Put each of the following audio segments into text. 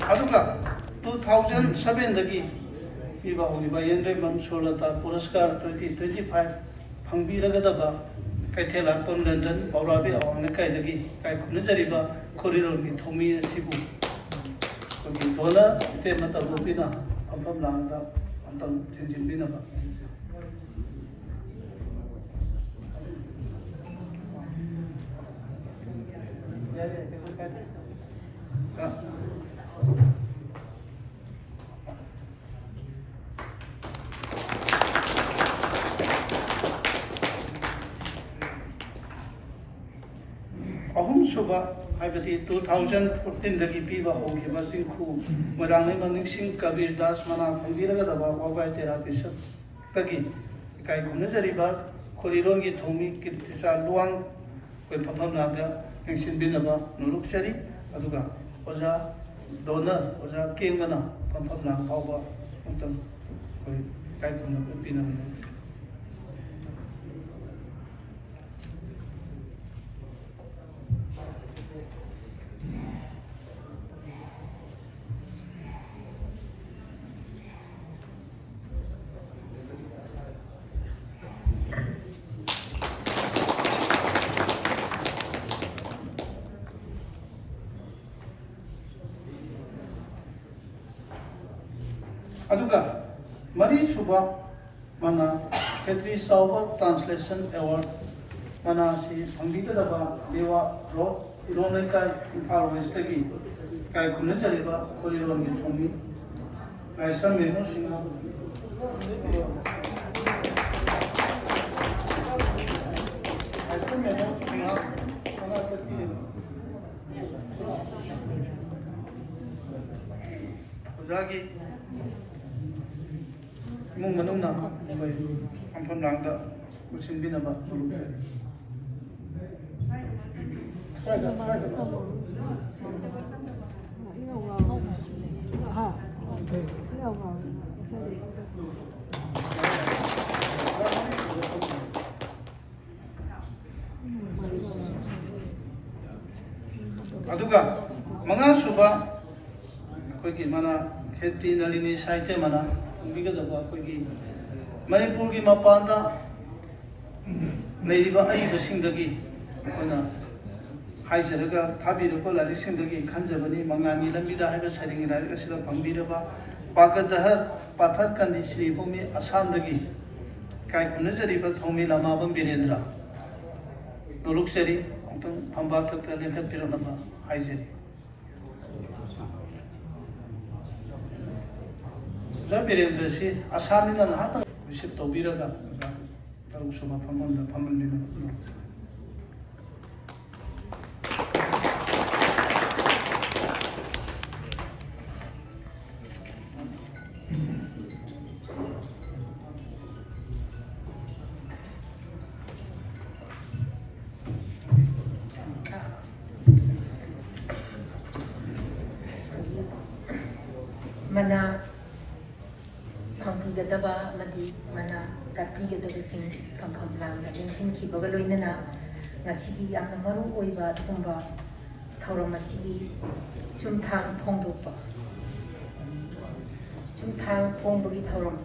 aduga 2007 dagi iba hogiba Yendre Mansurlata Puraskar 2025 pangbiragadaba kaithela pon London Paurabi awang kai dagi kai kunjariba corridor ni thomi sibu kogi dola te mata rupina ampam langa antam jinjinbina ba ahum suba haibati 2014 dagi piba hogiba singkhu marang maning sing Kabir Das mana phangiraga daba wagai therapy sab tagi kai gunajariba khorirongi thomi kirtisa luang koi phamam laga engsin binaba nuruk sari aduga oja dona oja kengana phamam lang pawba antam koi kai kunna pina aduga mari suba mana Khetri Sauba Translation Award mana si phangbiga daba dewa ro ironai Imphal West gi kai kunna chariba kholiron gi thomi kai samme no singa asamme no singa ana kati ojagi mung manung na mai ampam langda kusin binaba solution aduga manga suba koigi mana Khetri Nalini Saite mana bigadaba koigi Manipur gi mapanda leiriba aiba singdagi kona haijaraga thabirako lari singdagi khanjabani mangami lambida haiba saring lari asida pangbiraba pagadahar pathar kandi sri bhumi asandagi kai kunajariba thomi lamabam birendra noluksari antang phamba thakta lekha piranaba haijari ja birendra si asamina nahata receive tobiraga taru suma phamanda phamandina mana phangpigadaba madi mana tapigadaba sing phampham lamna lingsin khibaga loinana ngasigi yamna maru oiba tumba thauram asigi chumthang phongdokpa chumthang phongbagi thauram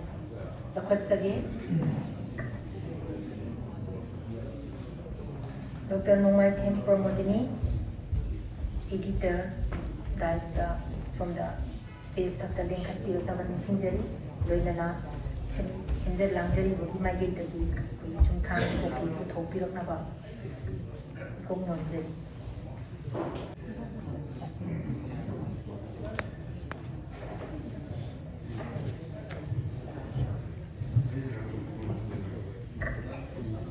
lakhatsage Dr. Nongmai Them Pramodini, editor, Dajda from the stage Dr. Lenkat Pirotaman Sinjari, Loinana, Sinjar Langjari, Magid, the Chumthang, Kopi, Topi of Nava, Kognonjari.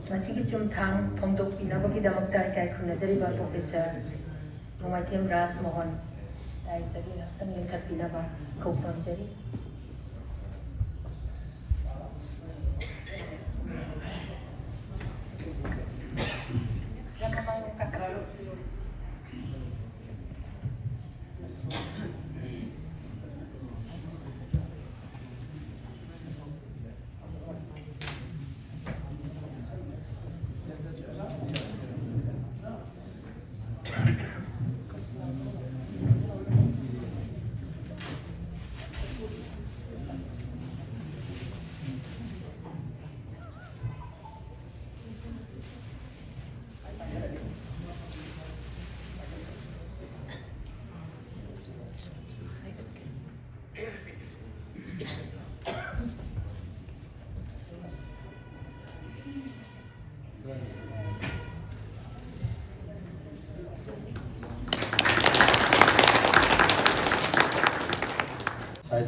Masigi Chumthang, Pongdok Pinabaki Damakta, Kai Kunazariba, Professor Nongmai Them Ras Mohan. Is the dinner, the Lenkat Pinaba, Kognonjari.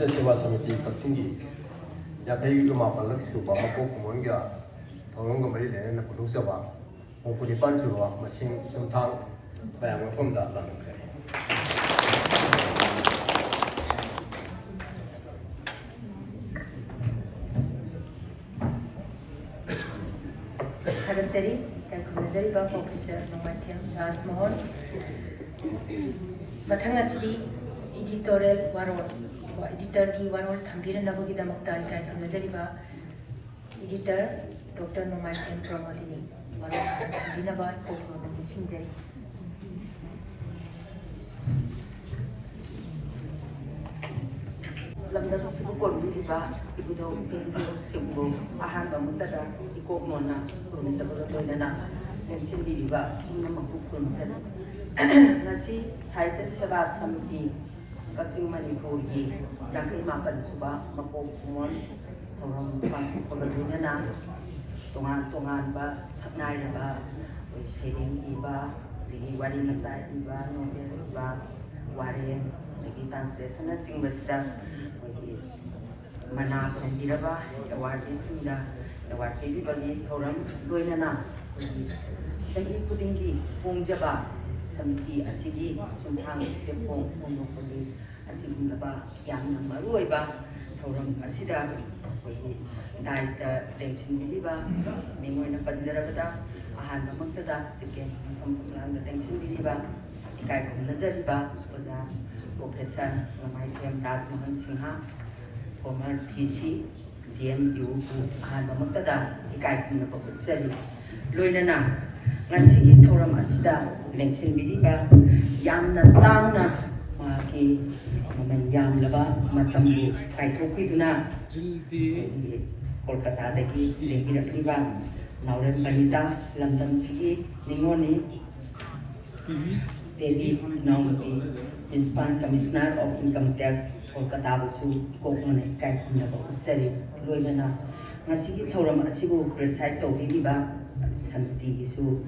Sahitya Seva Samiti Kakchinggi Yakai Gumapalak Suba Mako Kumonga Thorong Mari Lena Putu Seva Mokuni Panchurwa Masing Sumtang Bayang from that Landing Say. Haranjari, Kalkumazari Bab Officer Nomathiam Rasmohon, Mathang asidi editorial warol, editor ki warol thambira nabugi damakta Kalkumazari Ba editor Dr. Nomathiam Pramodini warol thambira ba kokro ngi sinjari. Lamdam sibu kolbi diba ibudo sibu ahan bamutada iko mona kurun sa bagaimana na mention diba na magkukurun sa nasi Sahitya Seva Samiti Kaching Manipuri Yakai Mapan Suba Mako Kumon orang pagkakabagina na tungan ba saknay na ba shading iba di wari masa iba novel iba wari lagi translation na sing basta mana pembiraba award sinda award di bagi orang loina na lagi kudingi pongjaba samiti asigi sumthang sepong monopoli asigum laba yang maruai ba orang asida dais da tension diba mengoy na panjarabada ahan namagtada sige pampulan na tension diba ikai kum nazariba oja Professor Nomathiam Rajmohan Singha former PC DMU ahan namagtada ikai kum na paputsari loina na ngasigi thoram asida tension diba yamna tangna maki maman yam laba matambu kaithokiduna Kolkata dagi lebirakriba Nauren Panita Lamdam Sigi Ningoni Devi Nongbi Principal Commissioner of Income Tax Kolkata Busu Kokmane Kai Kunaba Utsari Loinana Ngasigi Thoram Asibu Preside Tobiriba Samiti Isu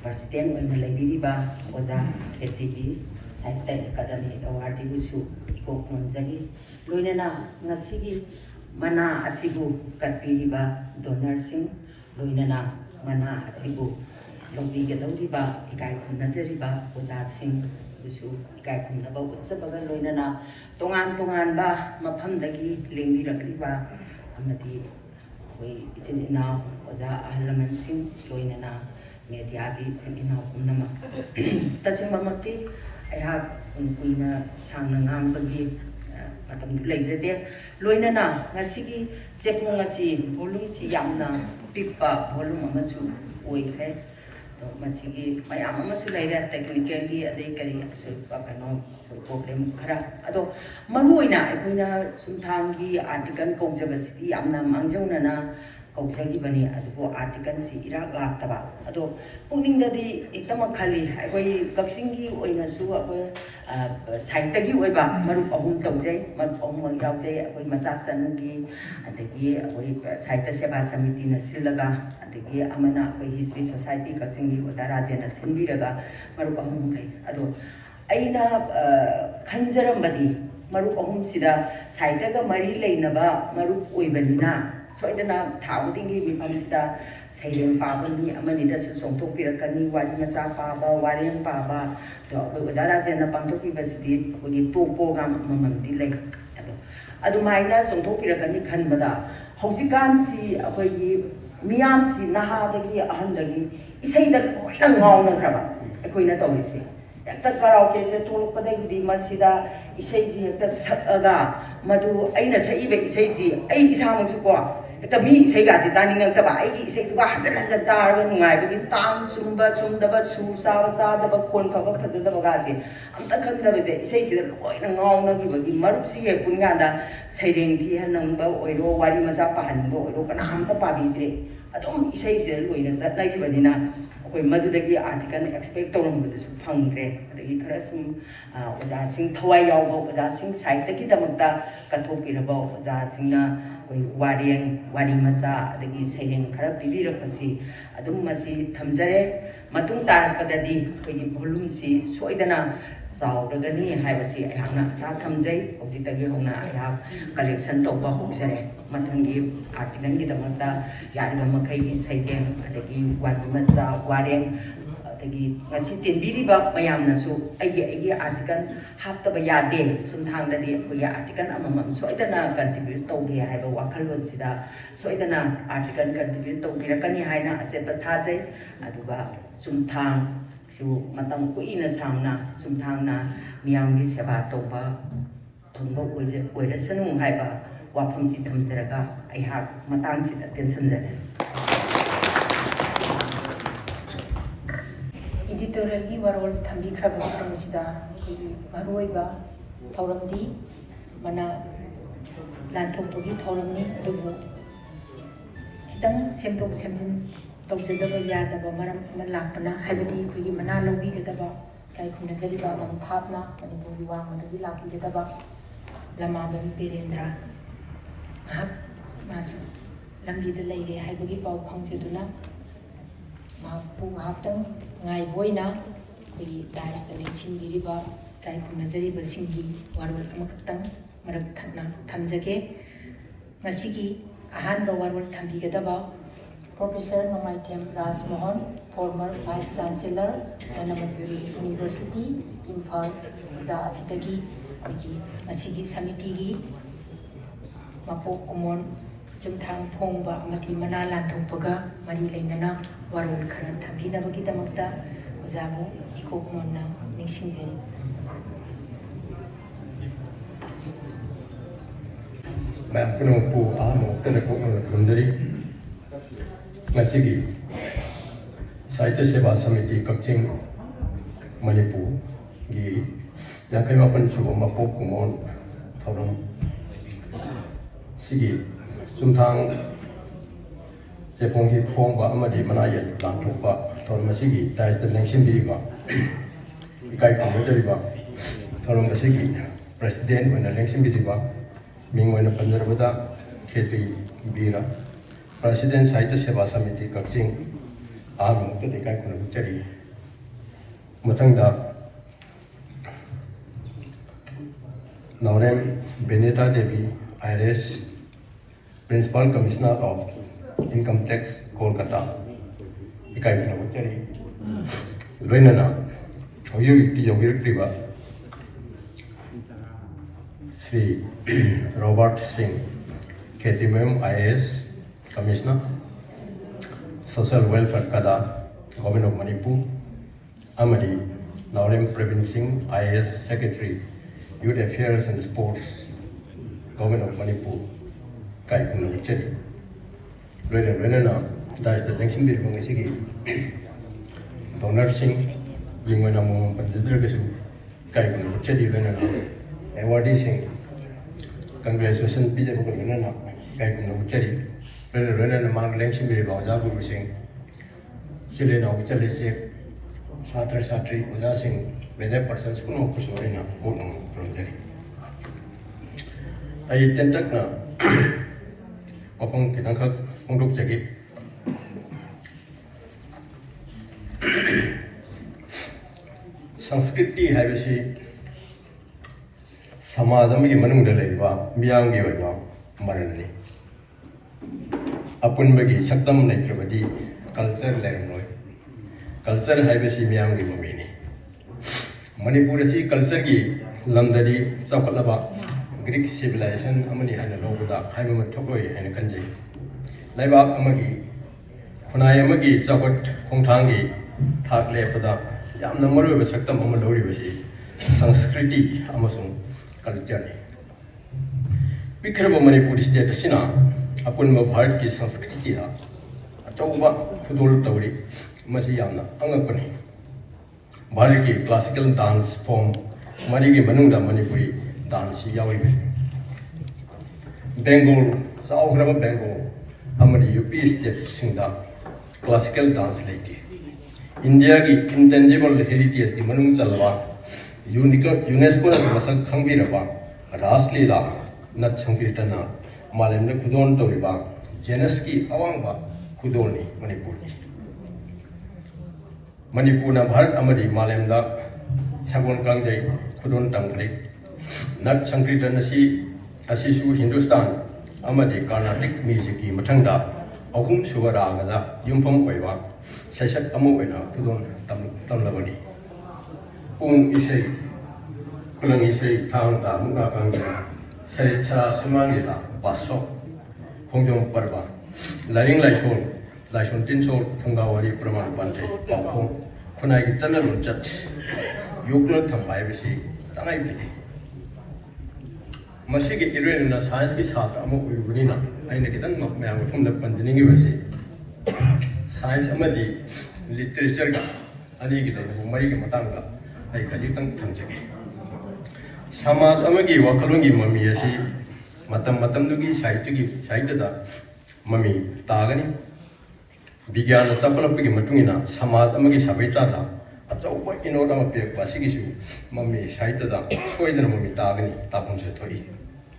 President Wena Lebiriba Oza KTV Sahitya Academy Award Busu Kokmanjagi Loinana Ngasigi Mana asibu katpiriba donarsing loinana mana asibu lobby gadawriba ikai khunajariba ojasing busu ikai khunaba utsabaga loinana tongan ba mafamdagi lengbirakriba amadi koi isin ina oja ahlamansing loinana media gi isin ina kumnama tasimamati aiha kuina sangna ngangbagi matam leizade loinana ngasigi sepong ngasi volume si yamna pipa volume amasu oikre to masigi mayam amasu leira technically adai kari asu pakano problem khara ado manuina aikoina sumthangi article kongjabasi yamna mangjona na kausagi bani adubo article si irak laktaba ado puningdadi ekdama khali aikoi kaksingi oina su akoi Sahitya oiba marup ahum taujai marup ahum yaujai akoi macha sanugi adagi akoi Sahitya Seva Samiti na silaga adagi amana akoi history society kaksingi oja rajena sinbiraga marup ahum lei ado aina khanjarambadi marup ahum sida Sahitya ga mari leinaba marup oibanina soidana thawdingi bifamsida saireng pabani amani da songthok pirakani wari macha paba wareng paba to akoi oja rajena pangthok pibasidi akoi to program mamamdi lei adu maina songthok pirakani khanbada hausikan si akoi miyam si nahadagi ahandagi isaida loina ngauna graba akoina tawrisi ekta karaoke se tholokpadagi masida isaiji ekta sakaga madu aina saibe isaiji ai isamangsu ko Ita mi isay kasi taning nagtaba ay isay ko hansan taraga nungay bagi tang sumba sumdaba susa daba kon kaba phajadaba kasi amta khangdaba de isay sida loi na ngaw na gi bagi marup si he punganda saireng thi hanangba oiro wari masa pahaningba oiro kana amta pabidre adum isay sida loi na sat nai banina akoi madudagi article expect tawrambadu su phangre adagi khara sum oja sing thawai yawba oja sing Sahitya ki damakta kathopiraba oja singna wari masa adagi saireng khara pibirakasi adum masi thamjare matung tarapdadi khoi volume si soidana sauragani haibasi ayakna sa thamjai hojitagi hona ayak collection tawba hojare mathangi article gi damata yariba makai gi saidem adagi wani macha wareng adagi ngasi tenbiri ba mayamna su aigi article haptaba yade sumthangdadi khoi article amamam soidana contribute tawge haiba wakhalon sida soidana article contribute tawbirakani haina aseta thajai aduga sumthang su matam kuina sangna sumthangna miyamgi seba tawba thongba oirasanu haiba wafam si thamjaraga aihak matang si attention jare editorial gi warol thambi khaba sida maroiba thauramdi mana lanthoktogi thauramni dubu kitang semtok semjin tawjadaba yadaba maram ama lakpana haibadi khoi mana lobi gadaba kai khuna jariba am thapna manipuri wa madagi laki gadaba lamaban birendra hak masu lambi da leire haibagi pau phangjeduna ma pu haktang ngai boina khoi dais da nechim biriba kai khuna jariba singi warwal amakaktang marak thakna thamjage masigi ahan ba warwal thambi gadaba Professor Nomaitem Raj Mohan, former Vice Chancellor, Dhanamajuri University, Imphal, Oja Asidagi, Kogi, Masigi Samitigi, Mapok Kumon, Jumthang Phongba, Mati Mana Lanthopaga, Mari Lainana, Warul Kharan Thabina Bagidamakta, Ojabu, Iko Kumonna, Nishingjari. Ma'am, kuno po amo tanda ko kunjari. Masigi Sahitya Seva Samiti Kakching Manipur gi yakai mapan chuba mapok kumon thorum sigi sumthang sepong hi phong ba amadi manaya lang thokpa thorum masigi tais the lengsim bi ba ikai kommentary ba thorum masigi president when lengsim bi ba ming when panjarbada kheti bira President Sahitya Seva Samiti Kakching Amu Tadikai Kunachari Matangda Naurem Benita Devi IRS Principal Commissioner of Income Tax Kolkata Ikai Kunachari Loinana Oyu Iti Yogir Priva Sri Robert Singh Ketimem IAS Commissioner, Social Welfare Kada, Government of Manipur, Amadi, Naurem Praveen Singh, IAS Secretary, Youth Affairs and Sports, Government of Manipur, Kai Kunachari. Loina, that's the next thing we're going Donor Singh, Yingwanamo Panjadragasu, Kai Kunachari, Loina, Awardee Singh, Congratulations, Pija Bukanana, Kai Kunachari. Rena mang lengsim biri baja guru sing sile na uchale se satri uja sing whether persons kuno kusori na kuno pronjari ai tentak na opong kitang khak pongdok jagi Sanskriti haibasi samajam gi manungda leiba miyang gi oiba maranni Apun bagi saktam naitrabadi culture learnoi culture haibasi miyam gi mamini Manipur si culture gi lamdadi chawkalaba Greek civilization amani hana lobuda haimama thokoi hana kanjai laiba amagi khunai amagi chawat khongthangi thak lepada yamna maruba saktam ama lori basi Sanskriti amasung culture Vikrama Manipur state sina Apun Bharat ki Sanskriti da achauba khudol tawri masi yamna angapani Bharat ki classical dance form mari ki manungda Manipuri dance yawi Bengal Saugraba Bengal amari UP state singda classical dance leiti India ki intangible heritage ki manung chalwa UNESCO na masak khangbiraba Raslila nat sankirtana Malamne Kudon Toriba, Geneski Awangba, Kudoni, Manipur. Manipurna Bharat Amadi Malemda Sagon Kangjai Kudun Tangri Nat Sankritan Asisu Hindustan Amadi Carnatic Music Matanga Ahum Suvaragada Yumpam Weva Sesat Amovena Kudun Tamlavadi Isay Kulang Isay Tangda Munga Kanga Sericha Simangila Baso Hongjong Parva Laring Laishon Tinsol Tungawari Praman Pante Pong Kunai Tanalun Chat Yukla Tambai Visi Tangai Piti Masiki Irena Science is half Amok Urina I Nakitan Mapman from the Pantaning Visi Science Amadi Literature Anigita Marika Matanga I Kajitang Tanjaki Samas Amagi Wakalungi Mami Yasi Matam Dugi Saitada Mami Tagani Bigyan Tapalapiki Matungina Samas Amagi Sabitata Ataupa Inodama Pek Basigisu Mami Saitada Soidan Mami Tagani Tapun Setori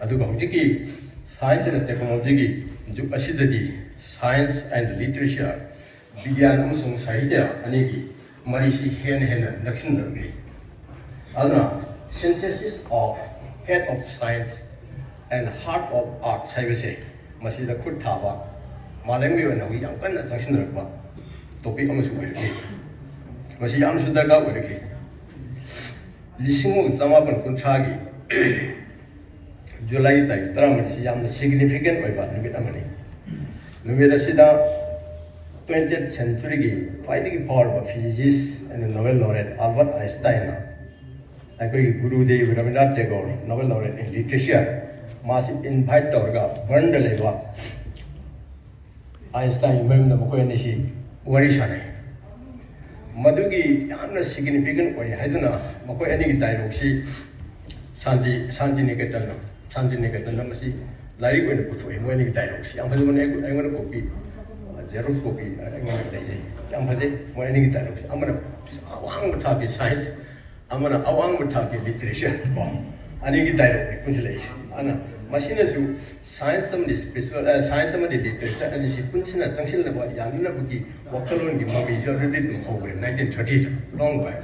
Aduga Hujiki Science and Technology Asidadi Science and Literature Bigyan Musung Saida Anigi Marisi Hen Naxindergi Adna Synthesis of Head of Science and Heart of Art Saibase Masida Kutava Malangi and we young and Saxinderba Topic Amasui Masiam Sudaga Wiki Lisingo Zamapan Kuntragi July Dram Siam significant by Batnamani Numida Sida 20th century fighting power of physicist and Nobel laureate Albert Einstein. I agree Guru Dev Rabindranath Tagore, Nobel laureate in literature, must invite Torga, burn the labor. Einstein remembered the Mokoyanishi, Warishane. Madugi, Yana significant way, Haduna, Mokoyani Dialoxi, Santi Nikatan, Namasi, Larry when put away winning dialogues. I'm going to copy. Zero copy, I'm going to say, I'm going to dialogues. I'm going to talk science, I'm going to talk literature. I need to dialogue, consolation. Anna, machines who science some special science some literature and she puts in a junction about Yanna Buki, Wakalungi, Mami, you're ready to over 1930, long back.